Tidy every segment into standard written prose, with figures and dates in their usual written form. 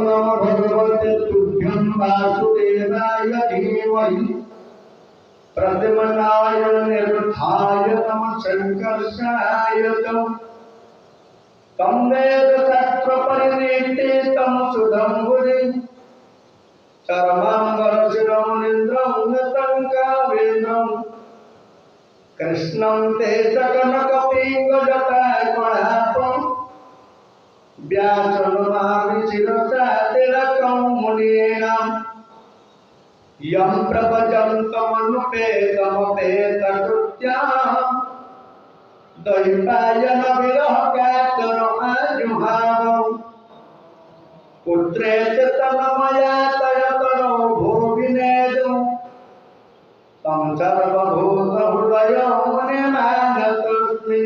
नमो भगवते तुभ्यं वासुदेवाय धीमहि प्रतिमनाय निरुद्धाय नमः संकर्षणाय तं वेदशास्त्रपरिनिष्ठितं सुधम्बुरि चर्माम्बरशिरोमुनीन्द्रं नतं कावेन्द्रं कृष्णं ते सकनकपिङ्गजटाकलापं व्यासनुमाविशिरसा तिलकं मुनीनां यं प्रपञ्चमनुपेतमपेतकृत्यां दैवायन विरहकातरमाजुहावं पुत्रेति तन्मया तयतरो भोगिनेदं तं सर्वभूतहृदयो मुनिमानतोऽस्मि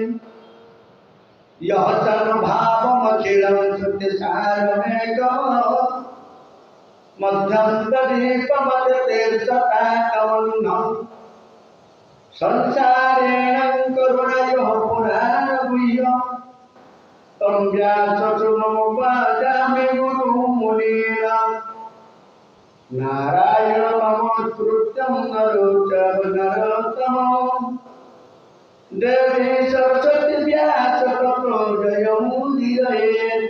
यः सन्भावमखिलं श्रुतिसारमेकम् मध्यन्तरीपमतितीर्थपाकमन्नं संसारेण करुणयोः पुराणगुह्यं तं व्याससुतमुपास्यामि गुरुमुनीनां नारायणमनोत्कृत्यं नरो चैव नरोत्तमं देवी सरस्वती व्यास ततो जयमुदीरयेत्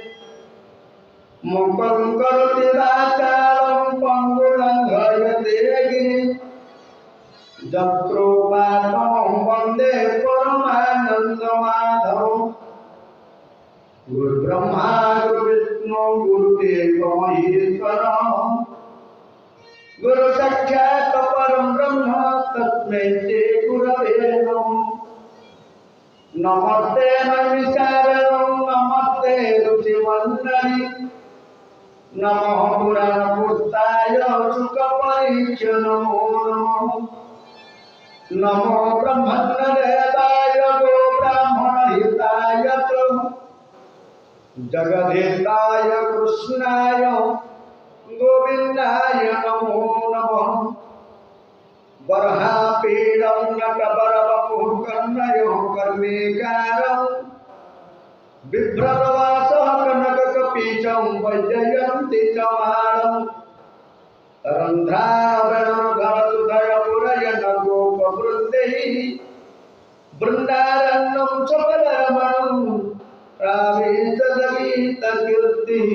मुखं करोति वाचालं पङ्गुलङ्घयते गिरिं जत्रोपातं वन्दे परमानन्दमाधवं गुरुब्रह्मा गुरुविष्णु गुरुदेवो महेश्वरः गुरुसाक्षात् परं ब्रह्म तस्मै श्री गुरवे नमः। नमस्ते नमस्कारं नमस्ते ऋषिमण्डली नमो पुराणपुरुषाय सुखपरीक्षण नमो नमो ब्रह्मण्यदेवाय गो ब्राह्मणहिताय जगद्धिताय कृष्णाय गोविन्दाय नमो नमः। बर्हापीडं नटबरवपुः कर्णयो कर्णिकारं बिभ्रतवासः कनककपीचं वैजयन्ति च मालं रन्ध्राभरणधरसुधरपुरयन गोपवृन्दैः बृन्दारण्यं च पदरमणं रावेशदगीतकीर्तिः।